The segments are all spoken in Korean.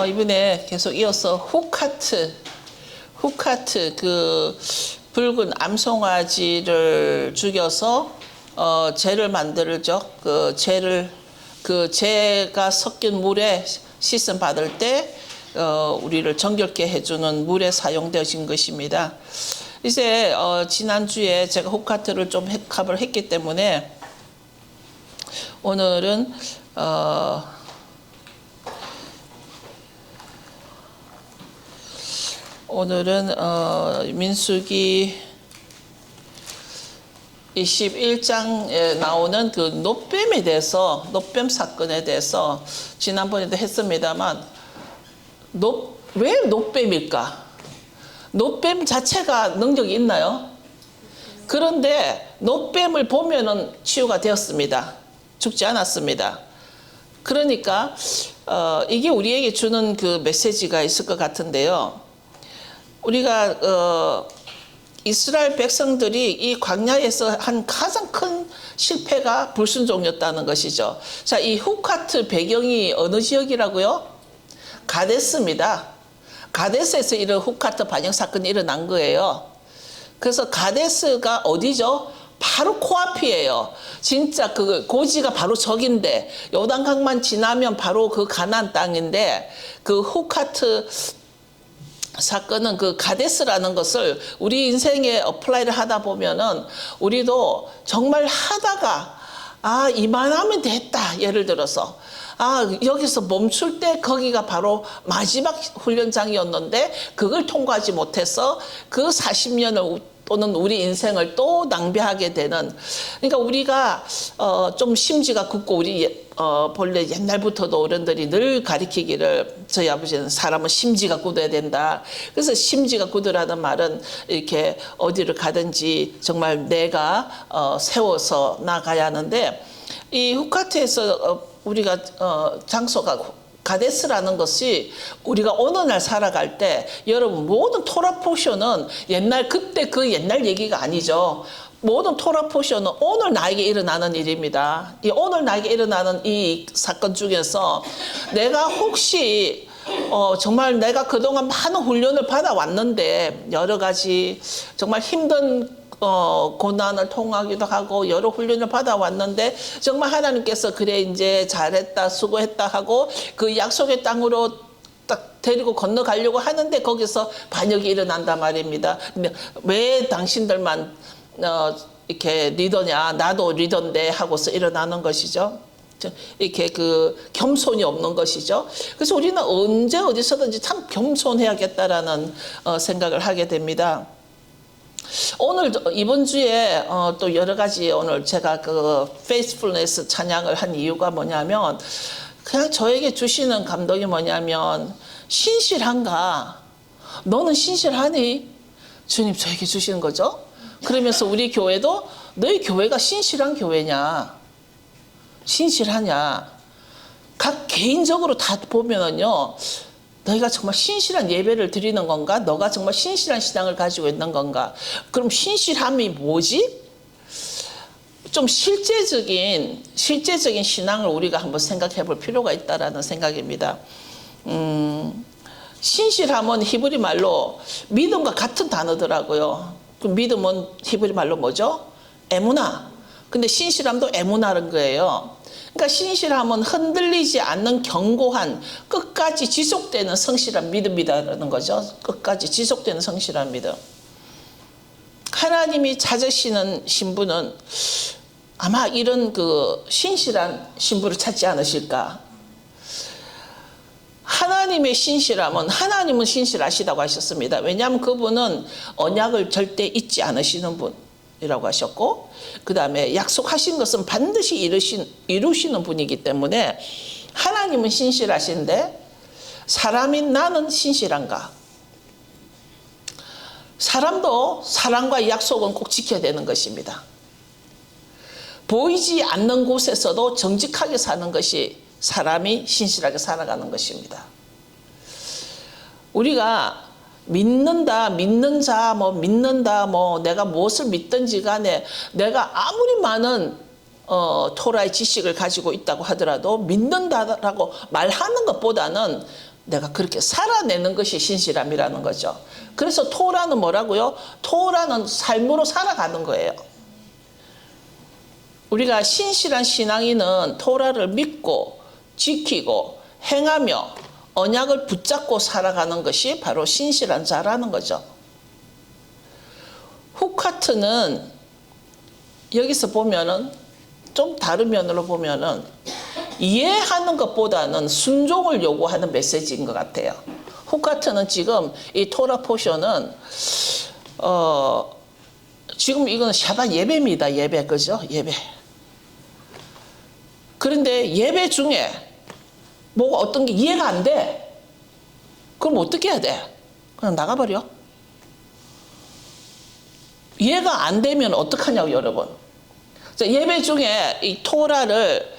이번에 계속 이어서 후카트 그 붉은 암송아지를 죽여서 젤을 만들죠. 그 젤가 섞인 물에 씻음 받을 때 우리를 정결케 해주는 물에 사용되어진 것입니다. 이제 지난주에 제가 후카트를 좀 캅을 했기 때문에 오늘은 민수기 21장에 나오는 그 노뱀에 대해서, 노뱀 사건에 대해서 지난번에도 했습니다만, 왜 노뱀일까? 노뱀 자체가 능력이 있나요? 그런데 노뱀을 보면은 치유가 되었습니다. 죽지 않았습니다. 그러니까 이게 우리에게 주는 그 메시지가 있을 것 같은데요. 우리가 이스라엘 백성들이 이 광야에서 한 가장 큰 실패가 불순종이었다는 것이죠. 자, 이 후카트 배경이 어느 지역이라고요? 가데스입니다. 가데스에서 이런 후카트 반역 사건이 일어난 거예요. 그래서 가데스가 어디죠? 바로 코앞이에요. 진짜 그 고지가 바로 저긴데, 요단강만 지나면 바로 그 가나안 땅인데, 그 후카트 사건은 그 가데스라는 것을 우리 인생에 어플라이를 하다 보면은 우리도 정말 하다가 이만하면 됐다. 예를 들어서 여기서 멈출 때 거기가 바로 마지막 훈련장이었는데 그걸 통과하지 못해서 그 40년을 또는 우리 인생을 또 낭비하게 되는, 그러니까 우리가 좀 심지가 굳고, 우리 본래 옛날부터도 어른들이 늘 가리키기를, 저희 아버지는 사람은 심지가 굳어야 된다. 그래서 심지가 굳으라는 말은 이렇게 어디를 가든지 정말 내가 세워서 나가야 하는데, 이 후카트에서 우리가 장소가 가데스라는 것이, 우리가 어느 날 살아갈 때, 여러분 모든 토라 포션은 그때 그 옛날 얘기가 아니죠. 모든 토라 포션은 오늘 나에게 일어나는 일입니다. 이 오늘 나에게 일어나는 이 사건 중에서 내가 혹시 정말 내가 그동안 많은 훈련을 받아왔는데, 여러 가지 정말 힘든 고난을 통하기도 하고 여러 훈련을 받아왔는데, 정말 하나님께서 그래 이제 잘했다 수고했다 하고 그 약속의 땅으로 딱 데리고 건너가려고 하는데 거기서 반역이 일어난단 말입니다. 왜 당신들만 이렇게 리더냐, 나도 리더인데 하고서 일어나는 것이죠. 이렇게 그 겸손이 없는 것이죠. 그래서 우리는 언제 어디서든지 참 겸손해야겠다라는 생각을 하게 됩니다. 오늘 이번 주에 또 여러 가지, 오늘 제가 그 페이스풀네스 찬양을 한 이유가 뭐냐면, 그냥 저에게 주시는 감동이 뭐냐면, 신실한가? 너는 신실하니? 주님 저에게 주시는 거죠. 그러면서 우리 교회도 너희 교회가 신실한 교회냐, 신실하냐, 각 개인적으로 다 보면은요, 너희가 정말 신실한 예배를 드리는 건가? 너가 정말 신실한 신앙을 가지고 있는 건가? 그럼 신실함이 뭐지? 좀 실제적인 신앙을 우리가 한번 생각해 볼 필요가 있다라는 생각입니다. 신실함은 히브리 말로 믿음과 같은 단어더라고요. 그 믿음은 히브리 말로 뭐죠? 에무나. 근데 신실함도 에무나는 거예요. 그러니까 신실함은 흔들리지 않는 견고한, 끝까지 지속되는 성실한 믿음이라는 거죠. 끝까지 지속되는 성실한 믿음. 하나님이 찾으시는 신부는 아마 이런 그 신실한 신부를 찾지 않으실까. 하나님의 신실함은, 하나님은 신실하시다고 하셨습니다. 왜냐하면 그분은 언약을 절대 잊지 않으시는 분이라고 하셨고, 그 다음에 약속하신 것은 반드시 이루시는 분이기 때문에 하나님은 신실하신데, 사람인 나는 신실한가? 사람도 사랑과 약속은 꼭 지켜야 되는 것입니다. 보이지 않는 곳에서도 정직하게 사는 것이 사람이 신실하게 살아가는 것입니다. 우리가 믿는다, 믿는 자, 믿는다, 내가 무엇을 믿든지 간에 내가 아무리 많은 토라의 지식을 가지고 있다고 하더라도 믿는다라고 말하는 것보다는 내가 그렇게 살아내는 것이 신실함이라는 거죠. 그래서 토라는 뭐라고요? 토라는 삶으로 살아가는 거예요. 우리가 신실한 신앙인은 토라를 믿고 지키고 행하며 언약을 붙잡고 살아가는 것이 바로 신실한 자라는 거죠. 후카트는 여기서 보면은 좀 다른 면으로 보면은 이해하는 것보다는 순종을 요구하는 메시지인 것 같아요. 후카트는 지금 이 토라 포션은 지금 이건 샤bat 예배입니다. 예배, 그죠? 예배. 그런데 예배 중에 뭐가 어떤 게 이해가 안 돼. 그럼 어떻게 해야 돼? 그냥 나가버려. 이해가 안 되면 어떡하냐고, 여러분. 예배 중에 이 토라를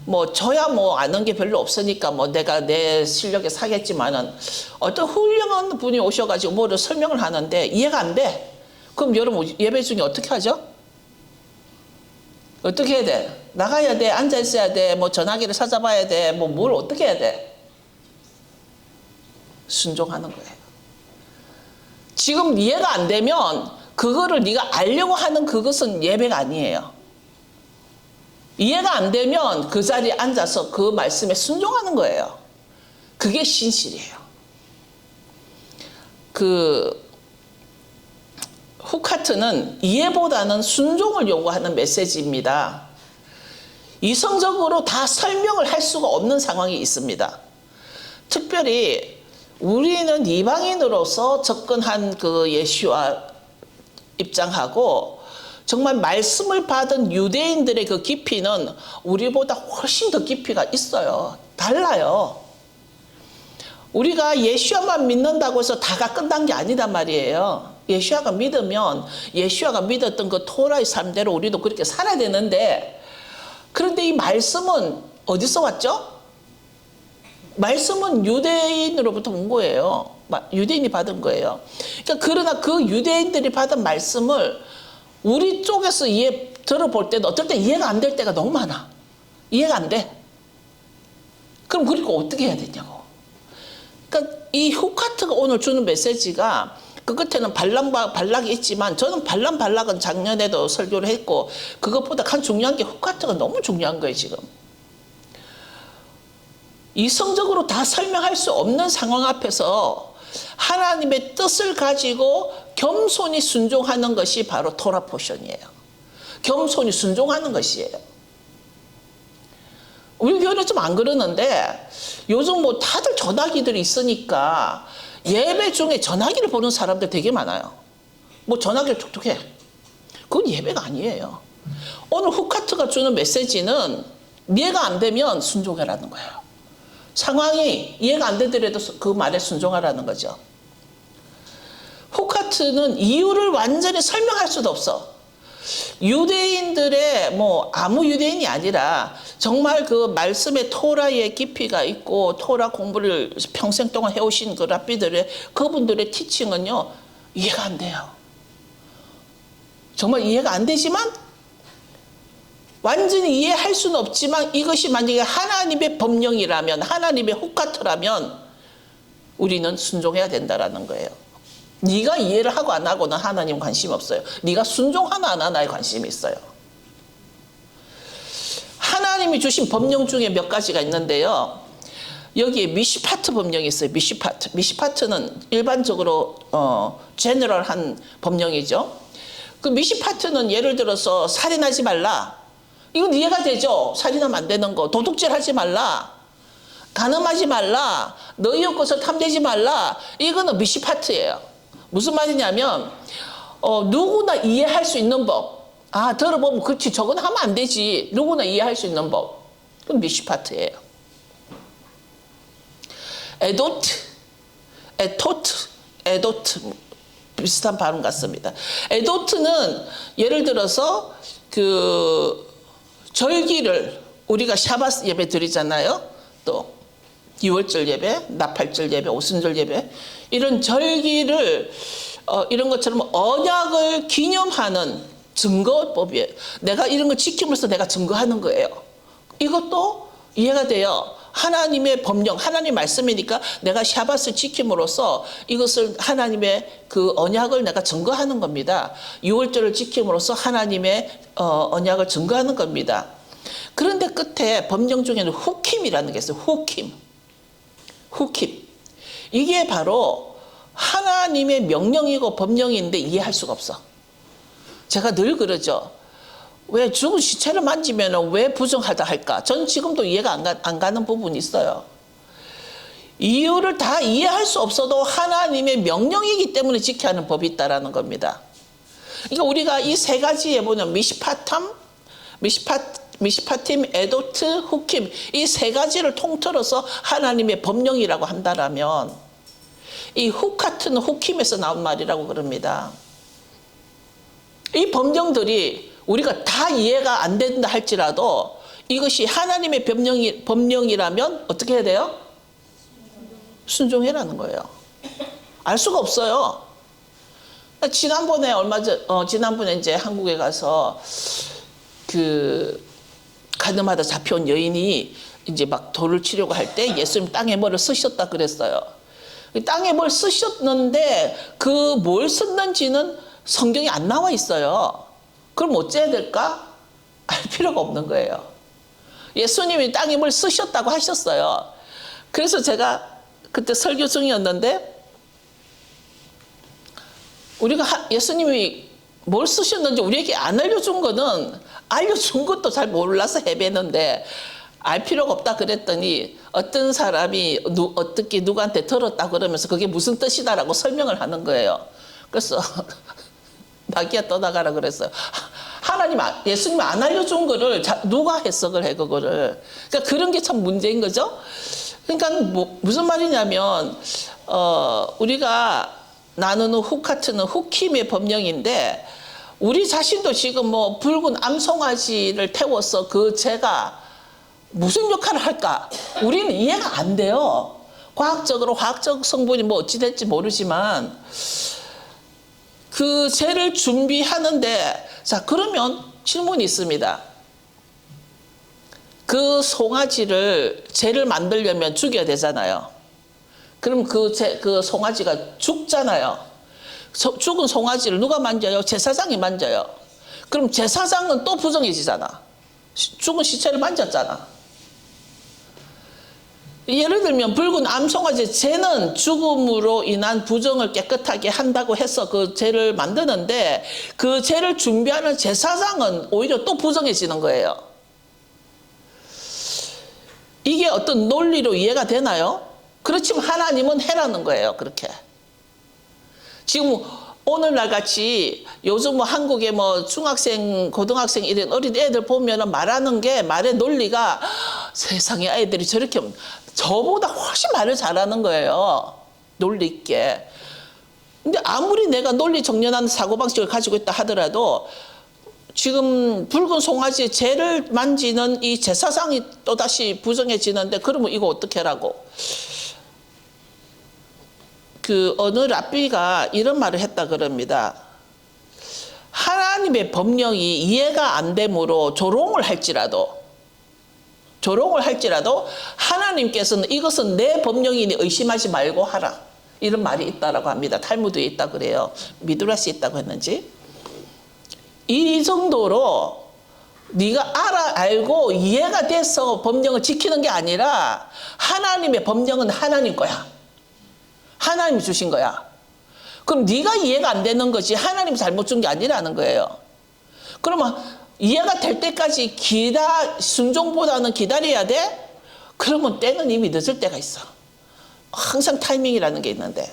뭐 저야 뭐 아는 게 별로 없으니까 뭐 내가 내 실력에 사겠지만은 어떤 훌륭한 분이 오셔가지고 뭐를 설명을 하는데 이해가 안 돼. 그럼 여러분 예배 중에 어떻게 하죠? 어떻게 해야 돼? 나가야 돼? 앉아 있어야 돼? 뭐 전화기를 찾아봐야 돼? 뭐 뭘 어떻게 해야 돼? 순종하는 거예요. 지금 이해가 안 되면 그거를 네가 알려고 하는 그것은 예배가 아니에요. 이해가 안 되면 그 자리에 앉아서 그 말씀에 순종하는 거예요. 그게 신실이에요. 후카트는 이해보다는 순종을 요구하는 메시지입니다. 이성적으로 다 설명을 할 수가 없는 상황이 있습니다. 특별히 우리는 이방인으로서 접근한 그 예수와 입장하고 정말 말씀을 받은 유대인들의 그 깊이는 우리보다 훨씬 더 깊이가 있어요. 달라요. 우리가 예수야만 믿는다고 해서 다가 끝난 게 아니단 말이에요. 예수야가 믿으면 예수야가 믿었던 그 토라의 삶대로 우리도 그렇게 살아야 되는데, 그런데 이 말씀은 어디서 왔죠? 말씀은 유대인으로부터 온 거예요. 유대인이 받은 거예요. 그러나 그 유대인들이 받은 말씀을 우리 쪽에서 들어볼 때도 어떨 때 이해가 안 될 때가 너무 많아. 이해가 안 돼. 그럼 그러니까 어떻게 해야 되냐고. 그러니까 이 후카트가 오늘 주는 메시지가 그 끝에는 발락이 있지만 저는 발락은 작년에도 설교를 했고 그것보다 간 중요한 게 후카트가 너무 중요한 거예요, 지금. 이성적으로 다 설명할 수 없는 상황 앞에서 하나님의 뜻을 가지고 겸손히 순종하는 것이 바로 토라 포션이에요. 겸손히 순종하는 것이에요. 우리 교회는 좀 안 그러는데 요즘 뭐 다들 전화기들이 있으니까 예배 중에 전화기를 보는 사람들 되게 많아요. 뭐 전화기를 툭툭 해. 그건 예배가 아니에요. 오늘 후카트가 주는 메시지는 이해가 안 되면 순종하라는 거예요. 상황이 이해가 안 되더라도 그 말에 순종하라는 거죠. 후카트는 이유를 완전히 설명할 수도 없어. 유대인들의 뭐 아무 유대인이 아니라 정말 그 말씀의 토라의 깊이가 있고 토라 공부를 평생 동안 해오신 그 랍비들의 그분들의 티칭은요 이해가 안 돼요. 정말 이해가 안 되지만 완전히 이해할 수는 없지만 이것이 만약에 하나님의 법령이라면 하나님의 후카트라면 우리는 순종해야 된다라는 거예요. 네가 이해를 하고 안 하고는 하나님 관심 없어요. 네가 순종하나 안 하나에 관심이 있어요. 하나님이 주신 법령 중에 몇 가지가 있는데요. 여기에 미시파트 법령이 있어요. 미시파트. 미시파트는 일반적으로 제너럴한 법령이죠. 그 미시파트는 예를 들어서 살인하지 말라. 이건 이해가 되죠. 살인하면 안 되는 거. 도둑질 하지 말라. 간음하지 말라. 너희 것을 탐내지 말라. 이거는 미시파트예요. 무슨 말이냐면 누구나 이해할 수 있는 법. 아, 들어보면 그렇지 저건 하면 안 되지. 누구나 이해할 수 있는 법. 그건 미시파트예요. 에도트 비슷한 발음 같습니다. 에도트는 예를 들어서 그 절기를 우리가 샤바스 예배 드리잖아요. 또 유월절 예배, 나팔절 예배, 오순절 예배 이런 절기를 이런 것처럼 언약을 기념하는 증거법이에요. 내가 이런 걸 지킴으로써 내가 증거하는 거예요. 이것도 이해가 돼요. 하나님의 법령, 하나님 말씀이니까 내가 샤밧을 지킴으로써 이것을 하나님의 그 언약을 내가 증거하는 겁니다. 유월절을 지킴으로써 하나님의 언약을 증거하는 겁니다. 그런데 끝에 법령 중에는 후킴이라는 게 있어요. 후킴. 이게 바로 하나님의 명령이고 법령인데 이해할 수가 없어. 제가 늘 그러죠. 왜 죽은 시체를 만지면 왜 부정하다 할까? 전 지금도 이해가 안 가는 부분이 있어요. 이유를 다 이해할 수 없어도 하나님의 명령이기 때문에 지켜야 하는 법이 있다는 겁니다. 그러니까 우리가 이 세 가지에 보면 미시파팀, 에도트, 후킴 이 세 가지를 통틀어서 하나님의 법령이라고 한다라면 이 후카트는 후킴에서 나온 말이라고 그럽니다. 이 법령들이 우리가 다 이해가 안 된다 할지라도 이것이 하나님의 법령이라면 어떻게 해야 돼요? 순종해라는 거예요. 알 수가 없어요. 지난번에 이제 한국에 가서 그 가늠하다 잡혀온 여인이 이제 막 돌을 치려고 할 때 예수님 땅에 뭐를 쓰셨다 그랬어요. 땅에 뭘 쓰셨는데 그 뭘 썼는지는 성경에 안 나와 있어요. 그럼 어째야 될까? 알 필요가 없는 거예요. 예수님이 땅에 뭘 쓰셨다고 하셨어요. 그래서 제가 그때 설교 중이었는데 우리가 예수님이 뭘 쓰셨는지 우리에게 안 알려준 거는 알려준 것도 잘 몰라서 헤매는데 알 필요가 없다 그랬더니 어떤 사람이 어떻게 누구한테 들었다 그러면서 그게 무슨 뜻이다라고 설명을 하는 거예요. 그래서 나기야 떠나가라 그랬어요. 예수님이 안 알려준 거를 누가 해석을 해 그거를. 그러니까 그런 게 참 문제인 거죠. 그러니까 무슨 말이냐면 우리가 나누는 후카트는 후킴의 법령인데 우리 자신도 지금 뭐 붉은 암송아지를 태워서 그 죄가 무슨 역할을 할까? 우리는 이해가 안 돼요. 화학적 성분이 뭐 어찌 될지 모르지만 그 죄를 준비하는데 자 그러면 질문이 있습니다. 그 송아지를 죄를 만들려면 죽여야 되잖아요. 그럼 그 송아지가 죽잖아요. 죽은 송아지를 누가 만져요? 제사장이 만져요. 그럼 제사장은 또 부정해지잖아. 죽은 시체를 만졌잖아. 예를 들면 붉은 암송아지 죄는 죽음으로 인한 부정을 깨끗하게 한다고 해서 그 죄를 만드는데 그 죄를 준비하는 제사장은 오히려 또 부정해지는 거예요. 이게 어떤 논리로 이해가 되나요? 그렇지만 하나님은 해라는 거예요. 그렇게. 지금 오늘날 같이 요즘 뭐 한국의 뭐 중학생, 고등학생 이런 어린 애들 보면은 말하는 게 말의 논리가 세상에 아이들이 저렇게 저보다 훨씬 말을 잘하는 거예요. 논리 있게. 근데 아무리 내가 논리 정연한 사고방식을 가지고 있다 하더라도 지금 붉은 송아지의 죄를 만지는 이 제사장이 또다시 부정해지는데 그러면 이거 어떻게 하라고. 그 어느 랍비가 이런 말을 했다 그럽니다. 하나님의 법령이 이해가 안 되므로 조롱을 할지라도 하나님께서는 이것은 내 법령이니 의심하지 말고 하라. 이런 말이 있다라고 합니다. 탈무드에 있다 그래요. 미드라시에 있다고 했는지. 이 정도로 네가 알고 이해가 돼서 법령을 지키는 게 아니라 하나님의 법령은 하나님 거야. 하나님이 주신 거야. 그럼 네가 이해가 안 되는 거지 하나님이 잘못 준 게 아니라는 거예요. 그러면 이해가 될 때까지 순종보다는 기다려야 돼? 그러면 때는 이미 늦을 때가 있어. 항상 타이밍이라는 게 있는데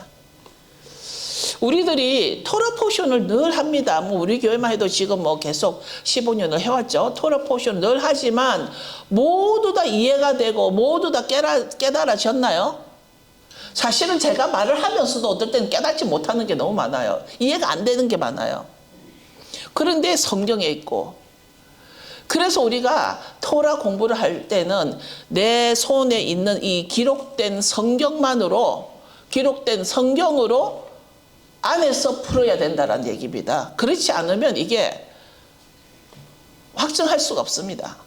우리들이 토라 포션을 늘 합니다. 뭐 우리 교회만 해도 지금 뭐 계속 15년을 해왔죠. 토라 포션 늘 하지만 모두 다 이해가 되고 모두 다 깨달아졌나요? 사실은 제가 말을 하면서도 어떨 때는 깨닫지 못하는 게 너무 많아요. 이해가 안 되는 게 많아요. 그런데 성경에 있고 그래서 우리가 토라 공부를 할 때는 내 손에 있는 이 기록된 성경으로 안에서 풀어야 된다는 얘기입니다. 그렇지 않으면 이게 확증할 수가 없습니다.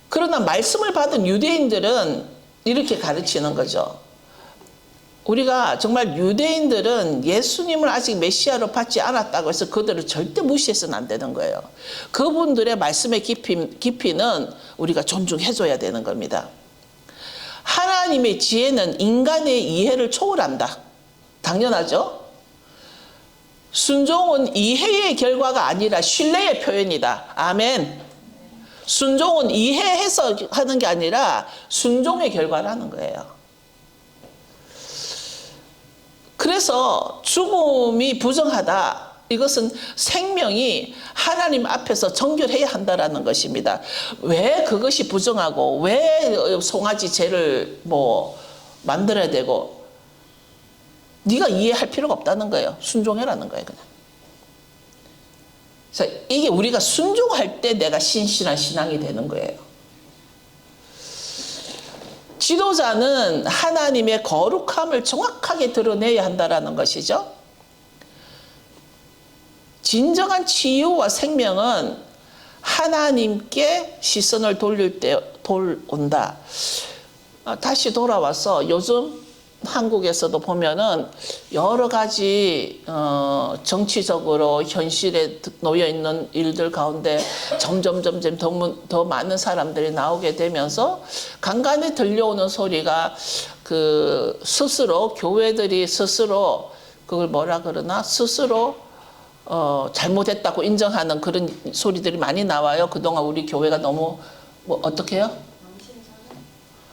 그러나 말씀을 받은 유대인들은 이렇게 가르치는 거죠. 우리가 정말 유대인들은 예수님을 아직 메시아로 받지 않았다고 해서 그들을 절대 무시해서는 안 되는 거예요. 그분들의 말씀의 깊이는 우리가 존중해줘야 되는 겁니다. 하나님의 지혜는 인간의 이해를 초월한다. 당연하죠? 순종은 이해의 결과가 아니라 신뢰의 표현이다. 아멘. 순종은 이해해서 하는 게 아니라 순종의 결과라는 거예요. 그래서 죽음이 부정하다. 이것은 생명이 하나님 앞에서 정결해야 한다라는 것입니다. 왜 그것이 부정하고 왜 송아지 죄를 만들어야 되고, 네가 이해할 필요가 없다는 거예요. 순종해라는 거예요. 그냥. 그래서 이게 우리가 순종할 때 내가 신실한 신앙이 되는 거예요. 지도자는 하나님의 거룩함을 정확하게 드러내야 한다는 것이죠. 진정한 치유와 생명은 하나님께 시선을 돌릴 때 온다. 다시 돌아와서 요즘 한국에서도 보면은 여러 가지 정치적으로 현실에 놓여 있는 일들 가운데 점점 더 많은 사람들이 나오게 되면서 간간히 들려오는 소리가 스스로 교회들이 스스로 그걸 뭐라 그러나 스스로 잘못했다고 인정하는 그런 소리들이 많이 나와요. 그동안 우리 교회가 너무 어떻게 해요?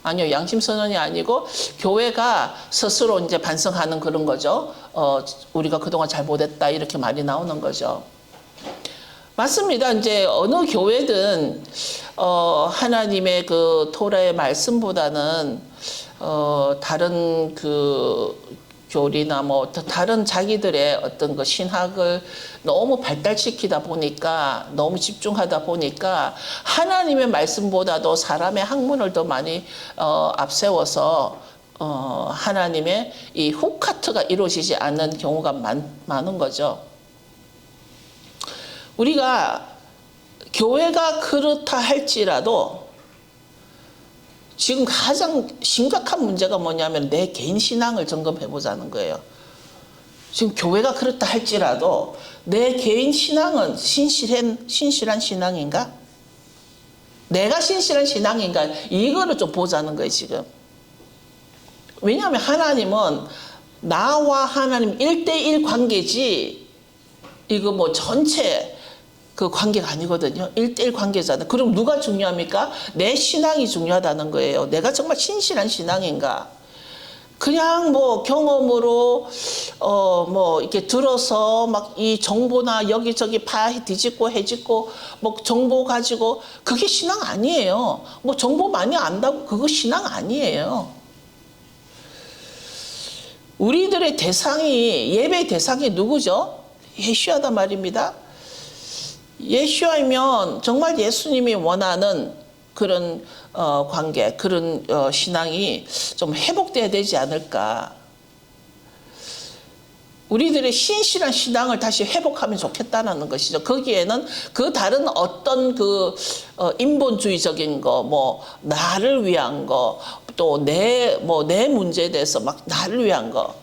아니요, 양심선언이 아니고 교회가 스스로 이제 반성하는 그런 거죠. 우리가 그동안 잘못했다 이렇게 많이 나오는 거죠. 맞습니다. 이제 어느 교회든 하나님의 그 토라의 말씀보다는 다른 교리나 다른 자기들의 어떤 그 신학을 너무 발달시키다 보니까, 너무 집중하다 보니까 하나님의 말씀보다도 사람의 학문을 더 많이 앞세워서 하나님의 이 후카트가 이루어지지 않는 경우가 많은 거죠. 우리가 교회가 그렇다 할지라도 지금 가장 심각한 문제가 뭐냐면 내 개인 신앙을 점검해보자는 거예요. 지금 교회가 그렇다 할지라도 내 개인 신앙은 신실한 신앙인가? 내가 신실한 신앙인가? 이거를 좀 보자는 거예요, 지금. 왜냐하면 하나님은 나와 하나님 1대1 관계지, 이거 전체 그 관계가 아니거든요. 1대1 관계잖아요. 그럼 누가 중요합니까? 내 신앙이 중요하다는 거예요. 내가 정말 신실한 신앙인가? 그냥 경험으로 이렇게 들어서 막 이 정보나 여기저기 뒤집고 해집고 정보 가지고, 그게 신앙 아니에요. 정보 많이 안다고 그거 신앙 아니에요. 우리들의 예배 대상이 누구죠? 예수야다 말입니다. 예수야이면 정말 예수님이 원하는 그런 관계, 그런 신앙이 좀 회복돼야 되지 않을까. 우리들의 신실한 신앙을 다시 회복하면 좋겠다는 것이죠. 거기에는 그 다른 어떤 인본주의적인 거, 나를 위한 거, 또 내 문제에 대해서 나를 위한 거.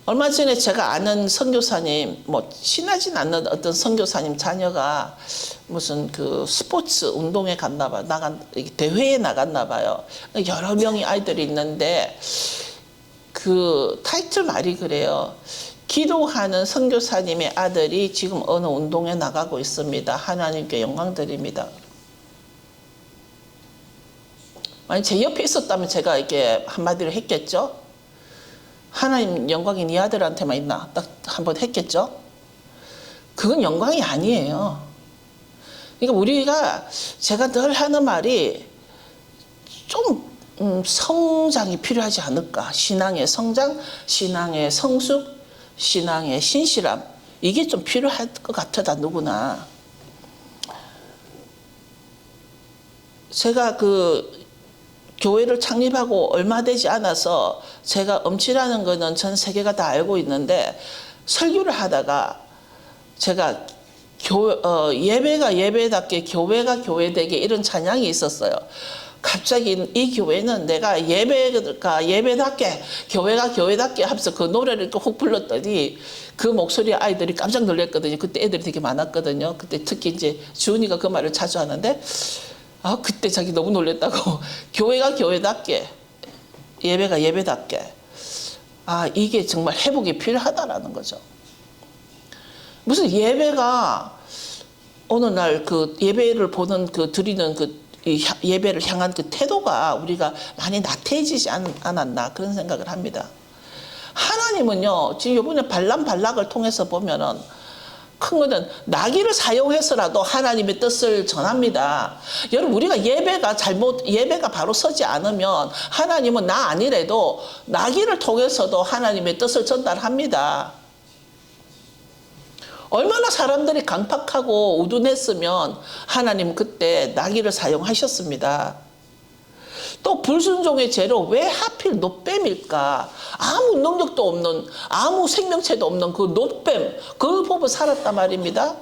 얼마 전에 제가 아는 선교사님, 친하진 않는 어떤 선교사님 자녀가 무슨 스포츠 운동에 갔나 봐요. 대회에 나갔나 봐요. 여러 명의 아이들이 있는데 그 타이틀 말이 그래요. 기도하는 선교사님의 아들이 지금 어느 운동에 나가고 있습니다. 하나님께 영광 드립니다. 만약 제 옆에 있었다면 제가 이렇게 한마디를 했겠죠. 하나님 영광이 네 아들한테만 있나? 딱 한번 했겠죠? 그건 영광이 아니에요. 그러니까 제가 늘 하는 말이 좀 성장이 필요하지 않을까? 신앙의 성장, 신앙의 성숙, 신앙의 신실함. 이게 좀 필요할 것 같아, 누구나. 제가 교회를 창립하고 얼마 되지 않아서 제가 엄치라는 거는 전 세계가 다 알고 있는데, 설교를 하다가 제가 예배가 예배답게 교회가 교회되게 이런 찬양이 있었어요. 갑자기 이 교회는 내가 예배가 예배답게 교회가 교회답게 하면서 그 노래를 이렇게 훅 불렀더니 그 목소리에 아이들이 깜짝 놀랐거든요. 그때 애들이 되게 많았거든요. 그때 특히 이제 주은이가 그 말을 자주 하는데 그때 자기 너무 놀랬다고 교회가 교회답게 예배가 예배답게 이게 정말 회복이 필요하다라는 거죠. 무슨 예배가 어느 날 그 예배를 보는 그 드리는 그 예배를 향한 그 태도가 우리가 많이 나태해지지 않았나 그런 생각을 합니다. 하나님은요, 지금 이번에 발락을 통해서 보면은 큰 거는 나귀를 사용해서라도 하나님의 뜻을 전합니다. 여러분, 우리가 예배가 바로 서지 않으면 하나님은 나 아니래도 나귀를 통해서도 하나님의 뜻을 전달합니다. 얼마나 사람들이 강팍하고 우둔했으면 하나님 그때 나귀를 사용하셨습니다. 또 불순종의 죄로 왜 하필 놋뱀일까? 아무 능력도 없는, 아무 생명체도 없는 그 놋뱀, 그걸 보고 살았단 말입니다.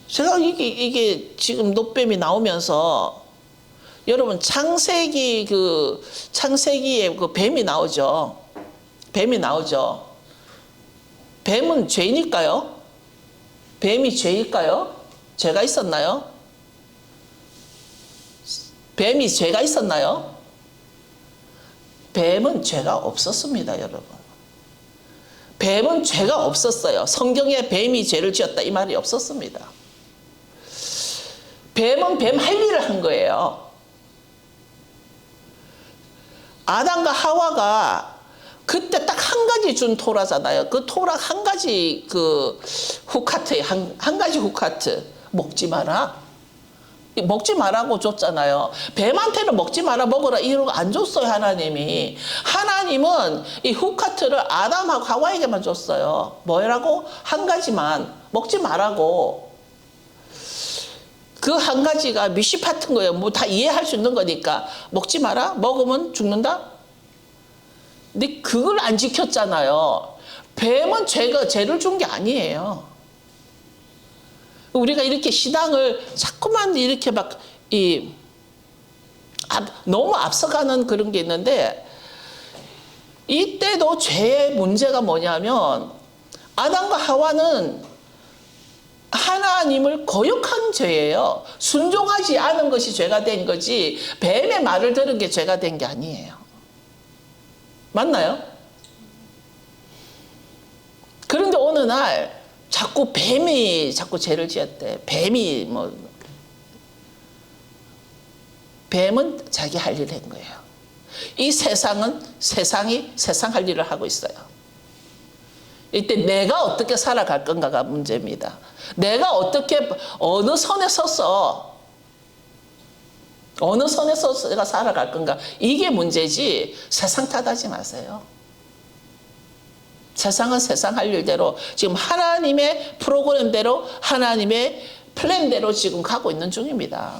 제가 이게 지금 놋뱀이 나오면서 여러분 창세기에 그 뱀이 나오죠. 뱀이 나오죠. 뱀은 죄니까요? 뱀이 죄일까요? 죄가 있었나요? 뱀이 죄가 있었나요? 뱀은 죄가 없었습니다, 여러분. 뱀은 죄가 없었어요. 성경에 뱀이 죄를 지었다 이 말이 없었습니다. 뱀은 뱀 할 일을 한 거예요. 아담과 하와가 그때 딱 한 가지 준 토라잖아요. 그 토라 한 가지 그 후카트에 한 가지 후카트. 먹지 마라. 먹지 말라고 줬잖아요. 뱀한테는 먹지 마라 먹으라 이러고 안 줬어요, 하나님이. 하나님은 이 후카트를 아담하고 하와에게만 줬어요. 뭐라고? 한 가지만 먹지 말라고. 그 한 가지가 미시파트인 거예요. 뭐 다 이해할 수 있는 거니까. 먹지 마라? 먹으면 죽는다? 근데 그걸 안 지켰잖아요. 뱀은 죄를 준 게 아니에요. 우리가 이렇게 신앙을 자꾸만 이렇게 너무 앞서가는 그런 게 있는데, 이때도 죄의 문제가 뭐냐면, 아담과 하와는 하나님을 거역한 죄예요. 순종하지 않은 것이 죄가 된 거지, 뱀의 말을 들은 게 죄가 된 게 아니에요. 맞나요? 그런데 어느 날 자꾸 뱀이 자꾸 죄를 지었대. 뱀은 자기 할 일을 한 거예요. 이 세상이 세상 할 일을 하고 있어요. 이때 내가 어떻게 살아갈 건가가 문제입니다. 내가 어느 선에 서서 내가 살아갈 건가, 이게 문제지 세상 탓하지 마세요. 세상은 세상 할 일대로 지금 하나님의 프로그램대로 하나님의 플랜대로 지금 가고 있는 중입니다.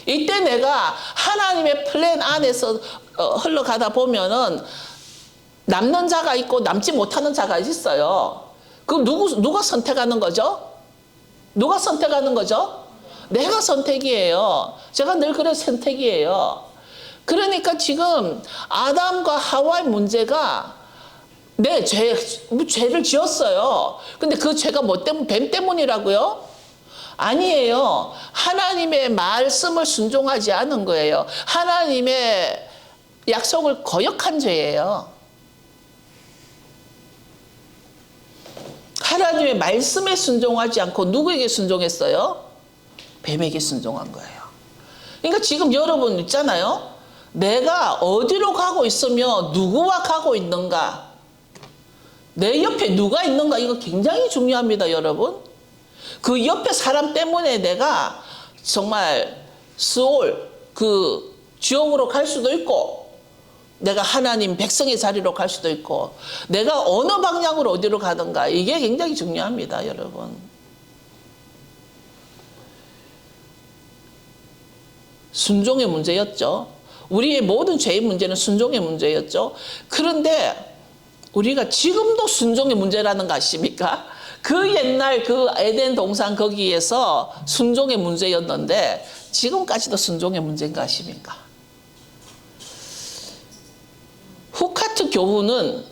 이때 내가 하나님의 플랜 안에서 흘러가다 보면은 남는 자가 있고 남지 못하는 자가 있어요. 그럼 누가 선택하는 거죠? 누가 선택하는 거죠? 내가 선택이에요. 제가 늘 그런 선택이에요. 그러니까 지금 아담과 하와의 문제가 죄를 지었어요. 근데 그 죄가 뭐 때문에? 뱀 때문이라고요? 아니에요. 하나님의 말씀을 순종하지 않은 거예요. 하나님의 약속을 거역한 죄예요. 하나님의 말씀에 순종하지 않고 누구에게 순종했어요? 뱀에게 순종한 거예요. 그러니까 지금 여러분 있잖아요. 내가 어디로 가고 있으며 누구와 가고 있는가, 내 옆에 누가 있는가, 이거 굉장히 중요합니다, 여러분. 그 옆에 사람 때문에 내가 정말 지옥으로 갈 수도 있고, 내가 하나님 백성의 자리로 갈 수도 있고, 내가 어느 방향으로 어디로 가든가, 이게 굉장히 중요합니다, 여러분. 순종의 문제였죠. 우리의 모든 죄의 문제는 순종의 문제였죠. 그런데 우리가 지금도 순종의 문제라는 거 아십니까? 그 옛날 그 에덴 동산 거기에서 순종의 문제였는데 지금까지도 순종의 문제인 거 아십니까? 후카트 교훈은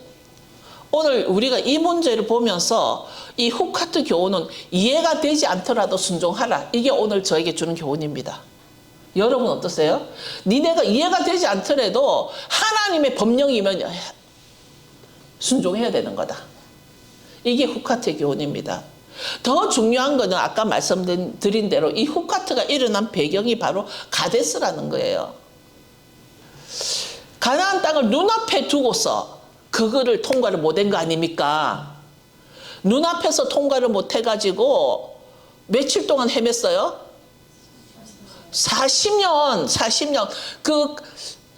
오늘 우리가 이 문제를 보면서 이 후카트 교훈은 이해가 되지 않더라도 순종하라. 이게 오늘 저에게 주는 교훈입니다. 여러분 어떠세요? 니네가 이해가 되지 않더라도 하나님의 법령이면 순종해야 되는 거다. 이게 후카트의 교훈입니다. 더 중요한 거는 아까 말씀드린 대로 이 후카트가 일어난 배경이 바로 가데스라는 거예요. 가나안 땅을 눈앞에 두고서 그거를 통과를 못한 거 아닙니까? 눈앞에서 통과를 못해가지고 며칠 동안 헤맸어요? 40년 그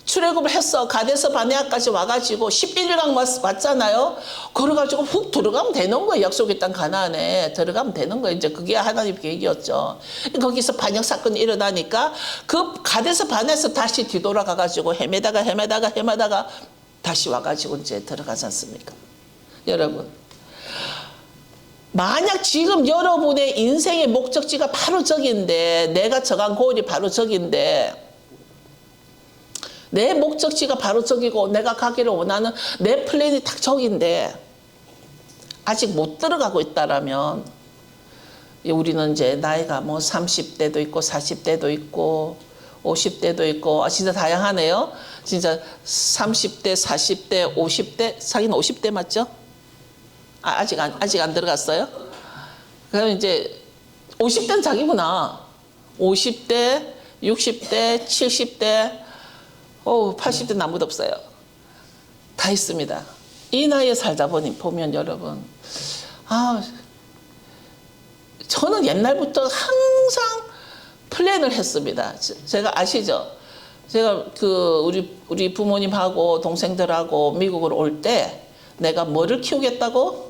출애굽을 했어. 가데스 바네아까지 와가지고 11일간 왔잖아요. 그래가지고 훅 들어가면 되는 거예요. 약속의 땅 가나안에 들어가면 되는 거예요. 이제 그게 하나님 계획이었죠. 거기서 반역 사건이 일어나니까 그 가데스 바네아에서 다시 뒤돌아가가지고 헤매다가 다시 와가지고 이제 들어가지 않습니까? 여러분, 만약 지금 여러분의 인생의 목적지가 바로 저기인데, 내가 정한 고을이 바로 저기인데, 내 목적지가 바로 저기고 내가 가기를 원하는 내 플랜이 딱 저기인데 아직 못 들어가고 있다라면, 우리는 이제 나이가 뭐 30대도 있고 40대도 있고 50대도 있고, 진짜 다양하네요. 진짜 30대, 40대, 50대, 자기는 50대 맞죠? 아직 안 들어갔어요? 그럼 이제 50대는 자기구나. 50대, 60대, 70대, 80대는 아무도 없어요. 다 있습니다. 이 나이에 살다 보면 여러분, 저는 옛날부터 항상 플랜을 했습니다. 제가 아시죠? 제가 우리 부모님하고 동생들하고 미국으로 올 때 내가 뭐를 키우겠다고?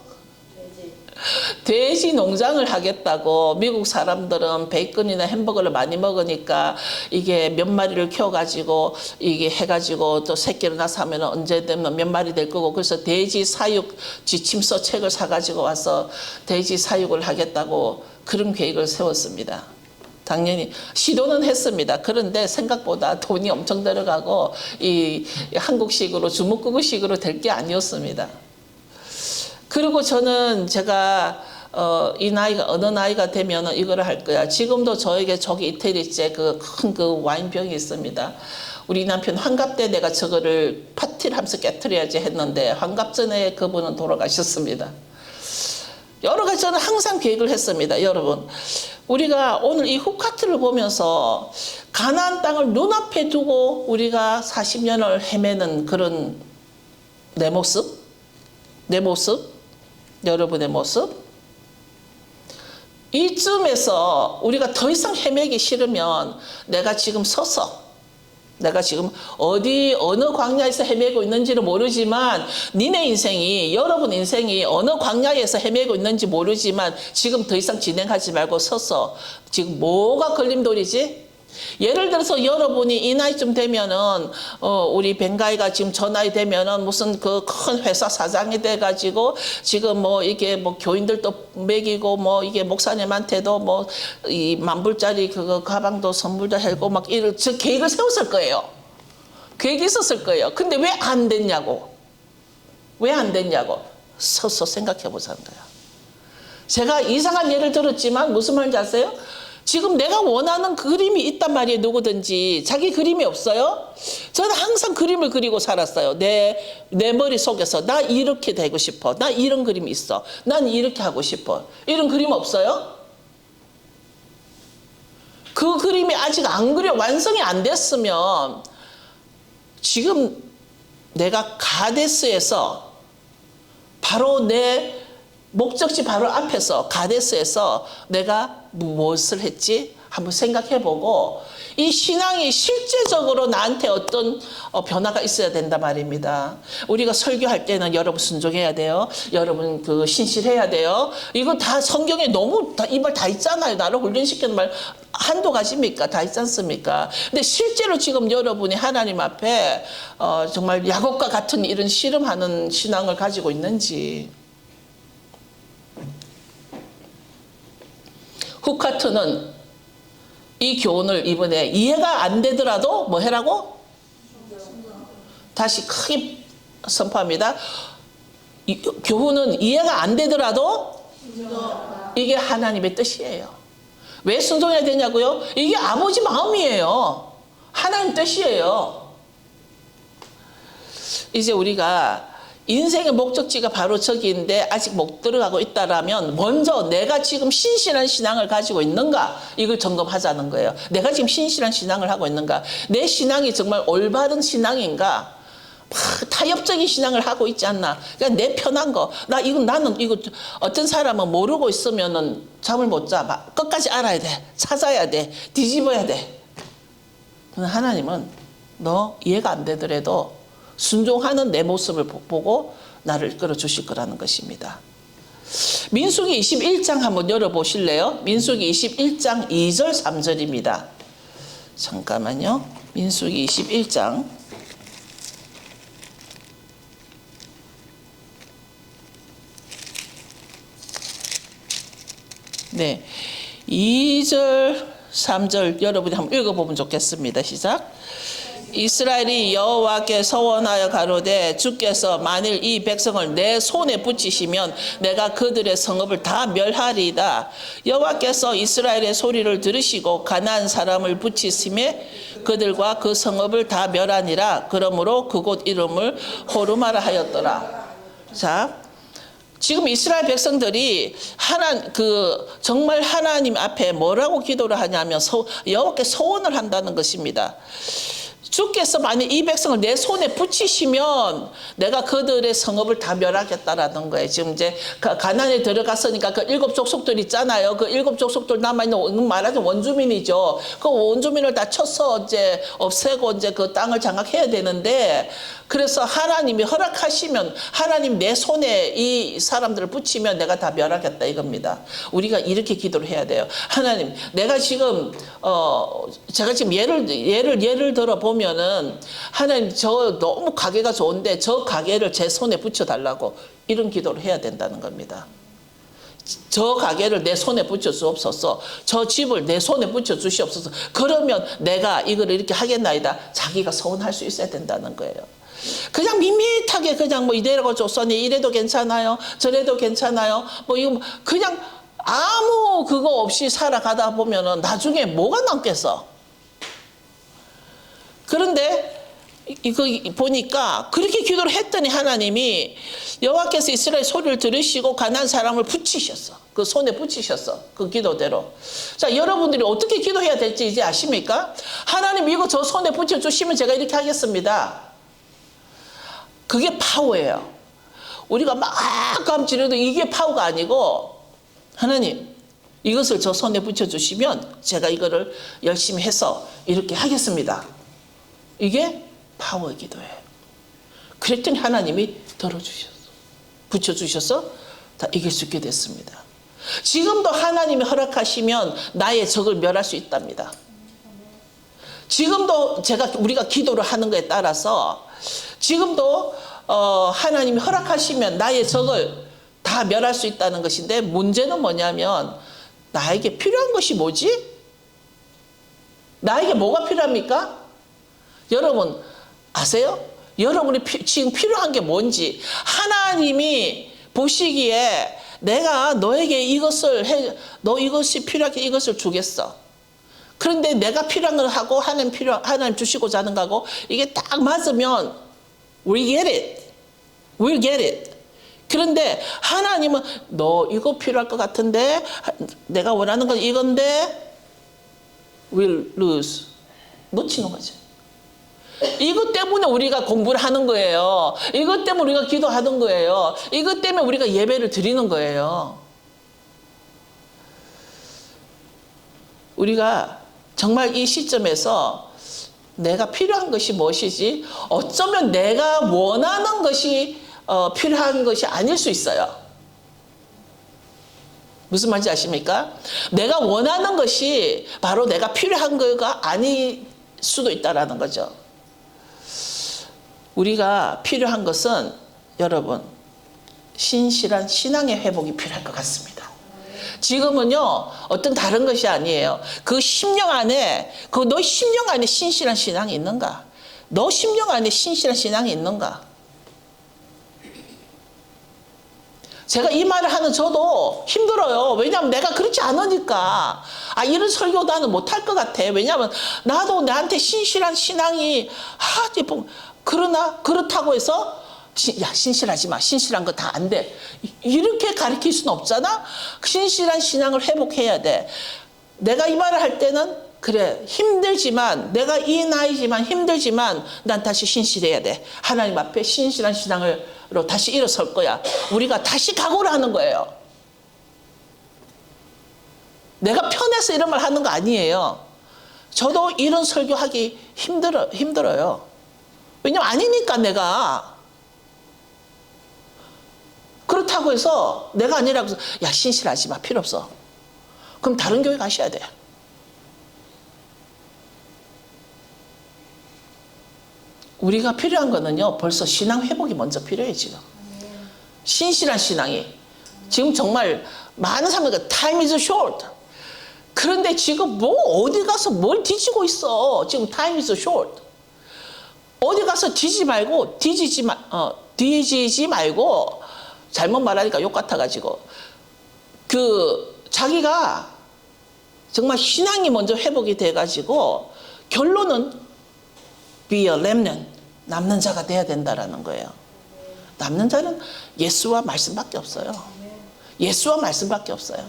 돼지 농장을 하겠다고. 미국 사람들은 베이컨이나 햄버거를 많이 먹으니까 이게 몇 마리를 키워가지고 이게 해가지고 또 새끼를 낳아서 하면 언제 되면 몇 마리 될 거고, 그래서 돼지 사육 지침서 책을 사가지고 와서 돼지 사육을 하겠다고 그런 계획을 세웠습니다. 당연히 시도는 했습니다. 그런데 생각보다 돈이 엄청 들어가고 이 한국식으로 주먹구구식으로 될 게 아니었습니다. 그리고 저는 제가 이 나이가 어느 나이가 되면 이거를 할 거야. 지금도 저에게 저기 이태리째 그 큰 그 와인병이 있습니다. 우리 남편 환갑 때 내가 저거를 파티를 하면서 깨트려야지 했는데 환갑 전에 그분은 돌아가셨습니다. 여러 가지 저는 항상 계획을 했습니다. 여러분, 우리가 오늘 이 후카트를 보면서 가나안 땅을 눈앞에 두고 우리가 40년을 헤매는 그런 내 모습, 여러분의 모습, 이쯤에서 우리가 더 이상 헤매기 싫으면 내가 지금 어느 광야에서 헤매고 있는지는 모르지만 여러분 인생이 어느 광야에서 헤매고 있는지 모르지만 지금 더 이상 진행하지 말고 서서, 지금 뭐가 걸림돌이지? 예를 들어서 여러분이 이 나이쯤 되면은 우리 뱅가이가 지금 저 나이 되면은 무슨 그 큰 회사 사장이 돼가지고 지금 뭐 이게 뭐 교인들도 먹이고 뭐 이게 목사님한테도 뭐 이 만불짜리 그거 가방도 선물도 해고 막 이런 저 계획을 세웠을 거예요. 계획이 있었을 거예요. 근데 왜 안 됐냐고. 서서 생각해 보자는 거야. 제가 이상한 예를 들었지만 무슨 말인지 아세요? 지금 내가 원하는 그림이 있단 말이에요. 누구든지 자기 그림이 없어요? 저는 항상 그림을 그리고 살았어요. 내 머릿속에서 나 이렇게 되고 싶어. 나 이런 그림이 있어. 난 이렇게 하고 싶어. 이런 그림 없어요? 그 그림이 아직 완성이 안 됐으면 지금 내가 가데스에서 바로 내 목적지 바로 앞에서 가데스에서 내가 무엇을 했지? 한번 생각해보고 이 신앙이 실제적으로 나한테 어떤 변화가 있어야 된단 말입니다. 우리가 설교할 때는 여러분 순종해야 돼요. 여러분 신실해야 돼요. 이거 다 성경에 너무 이 말 다 있잖아요. 나를 훈련시키는 말 한두 가지입니까? 다 있지 않습니까? 근데 실제로 지금 여러분이 하나님 앞에 정말 야곱과 같은 이런 씨름하는 신앙을 가지고 있는지. 후카트는 이 교훈을 이번에 이해가 안 되더라도 뭐 해라고? 다시 크게 선포합니다. 교훈은 이해가 안 되더라도 이게 하나님의 뜻이에요. 왜 순종해야 되냐고요? 이게 아버지 마음이에요. 하나님 뜻이에요. 이제 우리가 인생의 목적지가 바로 저기인데 아직 못 들어가고 있다라면 먼저 내가 지금 신실한 신앙을 가지고 있는가 이걸 점검하자는 거예요. 내가 지금 신실한 신앙을 하고 있는가, 내 신앙이 정말 올바른 신앙인가, 타협적인 신앙을 하고 있지 않나. 그러니까 내 편한 거, 나는 이거 어떤 사람은 모르고 있으면은 잠을 못 자. 끝까지 알아야 돼, 찾아야 돼, 뒤집어야 돼. 하나님은 너 이해가 안 되더라도 순종하는 내 모습을 보고 나를 이끌어 주실 거라는 것입니다. 민수기 21장 한번 열어보실래요? 민수기 21장 2절 3절입니다. 잠깐만요. 민수기 21장 네, 2절 3절 여러분이 한번 읽어보면 좋겠습니다. 시작. 이스라엘이 여호와께 서원하여 가로되 주께서 만일 이 백성을 내 손에 붙이시면 내가 그들의 성읍을 다 멸하리이다. 여호와께서 이스라엘의 소리를 들으시고 가나안 사람을 붙이심에 그들과 그 성읍을 다 멸하니라. 그러므로 그곳 이름을 호르마라 하였더라. 자, 지금 이스라엘 백성들이 정말 하나님 앞에 뭐라고 기도를 하냐면 여호와께 소원을 한다는 것입니다. 주께서 만약 이 백성을 내 손에 붙이시면 내가 그들의 성읍을 다 멸하겠다라는 거예요. 지금 이제 가나안에 들어갔으니까 그 7 족속들 있잖아요. 그 7 족속들 남아있는 말하자면 원주민이죠. 그 원주민을 다 쳐서 이제 없애고 이제 그 땅을 장악해야 되는데, 그래서 하나님이 허락하시면 하나님 내 손에 이 사람들을 붙이면 내가 다 멸하겠다 이겁니다. 우리가 이렇게 기도를 해야 돼요. 하나님, 내가 지금 제가 지금 예를 들어 보면은 하나님 저 너무 가게가 좋은데 저 가게를 제 손에 붙여 달라고 이런 기도를 해야 된다는 겁니다. 저 가게를 내 손에 붙여 주옵소서. 저 집을 내 손에 붙여 주시옵소서. 그러면 내가 이걸 이렇게 하겠나이다. 자기가 소원할 수 있어야 된다는 거예요. 그냥 밋밋하게 그냥 뭐 이래라고 줬으니 이래도 괜찮아요, 저래도 괜찮아요, 뭐 이거 그냥 아무 그거 없이 살아가다 보면은 나중에 뭐가 남겠어. 그런데 이거 보니까 그렇게 기도를 했더니 하나님이 여호와께서 이스라엘 소리를 들으시고 가나안 사람을 붙이셨어. 그 손에 붙이셨어. 그 기도대로. 자, 여러분들이 어떻게 기도해야 될지 이제 아십니까? 하나님 이거 저 손에 붙여주시면 제가 이렇게 하겠습니다. 그게 파워예요. 우리가 막 감지려도 이게 파워가 아니고, 하나님 이것을 저 손에 붙여주시면 제가 이거를 열심히 해서 이렇게 하겠습니다. 이게 파워 기도예요. 그랬더니 하나님이 들어주셨어. 붙여주셔서 다 이길 수 있게 됐습니다. 지금도 하나님이 허락하시면 나의 적을 멸할 수 있답니다. 지금도 우리가 기도를 하는 것에 따라서 지금도 하나님이 허락하시면 나의 적을 다 멸할 수 있다는 것인데, 문제는 뭐냐면 나에게 필요한 것이 뭐지? 나에게 뭐가 필요합니까? 여러분 아세요? 여러분이 지금 필요한 게 뭔지. 하나님이 보시기에 내가 너에게 너 이것이 필요하게 이것을 주겠어. 그런데 내가 필요한 걸 하고 하나님 주시고자 하는 거하고 이게 딱 맞으면 we'll get it. we'll get it. 그런데 하나님은 너 이거 필요할 것 같은데 내가 원하는 건 이건데 we'll lose. 놓치는 거지. 이것 때문에 우리가 공부를 하는 거예요. 이것 때문에 우리가 기도하는 거예요. 이것 때문에 우리가 예배를 드리는 거예요. 우리가 정말 이 시점에서 내가 필요한 것이 무엇이지? 어쩌면 내가 원하는 것이 필요한 것이 아닐 수 있어요. 무슨 말인지 아십니까? 내가 원하는 것이 바로 내가 필요한 거가 아닐 수도 있다라는 거죠. 우리가 필요한 것은 여러분 신실한 신앙의 회복이 필요할 것 같습니다. 지금은요 어떤 다른 것이 아니에요. 그 심령 안에 너 심령 안에 신실한 신앙이 있는가? 너 심령 안에 신실한 신앙이 있는가? 제가 이 말을 하는 저도 힘들어요. 왜냐하면 내가 그렇지 않으니까. 이런 설교 나는 못할 것 같아. 왜냐하면 나도 나한테 신실한 신앙이 그러나 그렇다고 해서 야 신실하지 마. 신실한 거 다 안 돼. 이렇게 가르칠 수는 없잖아. 신실한 신앙을 회복해야 돼. 내가 이 말을 할 때는 그래 힘들지만 내가 이 나이지만 힘들지만 난 다시 신실해야 돼. 하나님 앞에 신실한 신앙으로 다시 일어설 거야. 우리가 다시 각오를 하는 거예요. 내가 편해서 이런 말 하는 거 아니에요. 저도 이런 설교하기 힘들어요. 왜냐면 아니니까 내가. 그렇다고 해서 내가 아니라고 해서 야 신실하지 마. 필요 없어. 그럼 다른 교회 가셔야 돼. 우리가 필요한 거는요 벌써 신앙 회복이 먼저 필요해. 지금 신실한 신앙이 지금 정말 많은 사람들이 time is short. 그런데 지금 뭐 어디 가서 뭘 뒤지고 있어. 지금 time is short. 어디 가서 뒤지지 말고 잘못 말하니까 욕 같아가지고 자기가 정말 신앙이 먼저 회복이 돼가지고 결론은 be a remnant, 남는 자가 돼야 된다라는 거예요. 남는 자는 예수와 말씀밖에 없어요. 예수와 말씀밖에 없어요.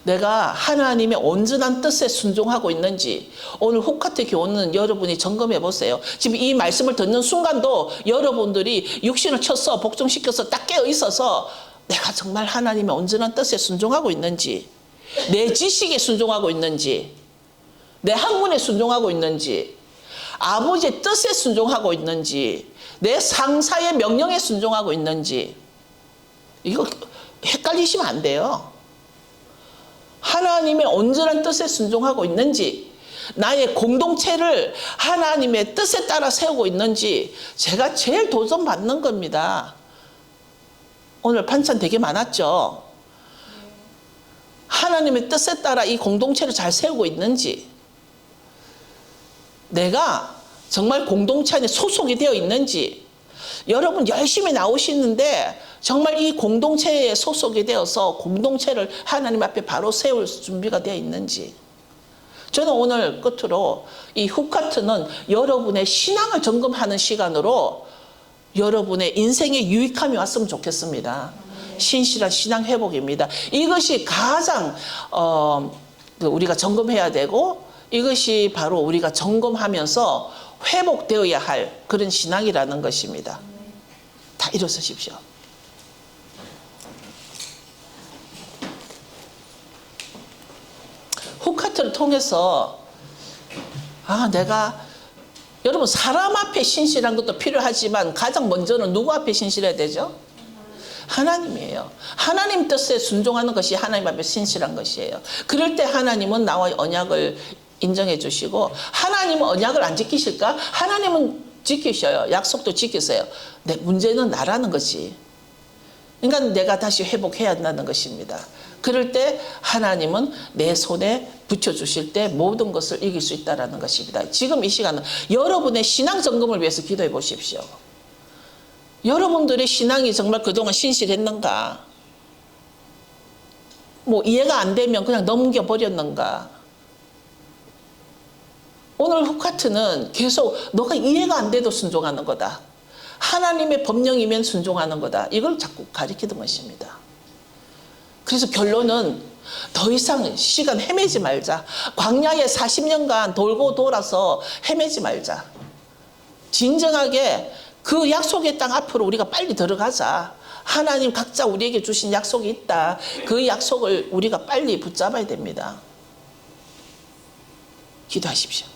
내가 하나님의 온전한 뜻에 순종하고 있는지 오늘 후카트 교훈은 여러분이 점검해 보세요. 지금 이 말씀을 듣는 순간도 여러분들이 육신을 쳐서 복종시켜서 딱 깨어 있어서 내가 정말 하나님의 온전한 뜻에 순종하고 있는지, 내 지식에 순종하고 있는지, 내 학문에 순종하고 있는지, 아버지의 뜻에 순종하고 있는지, 내 상사의 명령에 순종하고 있는지, 이거 헷갈리시면 안 돼요. 하나님의 온전한 뜻에 순종하고 있는지, 나의 공동체를 하나님의 뜻에 따라 세우고 있는지 제가 제일 도전받는 겁니다. 오늘 반찬 되게 많았죠. 하나님의 뜻에 따라 이 공동체를 잘 세우고 있는지, 내가 정말 공동체 안에 소속이 되어 있는지, 여러분 열심히 나오시는데 정말 이 공동체에 소속이 되어서 공동체를 하나님 앞에 바로 세울 준비가 되어 있는지. 저는 오늘 끝으로 이 후카트는 여러분의 신앙을 점검하는 시간으로 여러분의 인생에 유익함이 왔으면 좋겠습니다. 신실한 신앙 회복입니다. 이것이 가장 우리가 점검해야 되고, 이것이 바로 우리가 점검하면서 회복되어야 할 그런 신앙이라는 것입니다. 다 일어서십시오. 후카트를 통해서 여러분 사람 앞에 신실한 것도 필요하지만 가장 먼저는 누구 앞에 신실해야 되죠? 하나님이에요. 하나님 뜻에 순종하는 것이 하나님 앞에 신실한 것이에요. 그럴 때 하나님은 나와 언약을 인정해 주시고, 하나님은 언약을 안 지키실까? 하나님은 지키셔요. 약속도 지키세요. 내 문제는 나라는 거지. 그러니까 내가 다시 회복해야 한다는 것입니다. 그럴 때 하나님은 내 손에 붙여주실 때 모든 것을 이길 수 있다는 것입니다. 지금 이 시간은 여러분의 신앙 점검을 위해서 기도해 보십시오. 여러분들의 신앙이 정말 그동안 신실했는가? 이해가 안 되면 그냥 넘겨버렸는가? 오늘 후카트는 계속 너가 이해가 안 돼도 순종하는 거다. 하나님의 법령이면 순종하는 거다. 이걸 자꾸 가리키는 것입니다. 그래서 결론은 더 이상 시간 헤매지 말자. 광야에 40년간 돌고 돌아서 헤매지 말자. 진정하게 그 약속의 땅 앞으로 우리가 빨리 들어가자. 하나님 각자 우리에게 주신 약속이 있다. 그 약속을 우리가 빨리 붙잡아야 됩니다. 기도하십시오.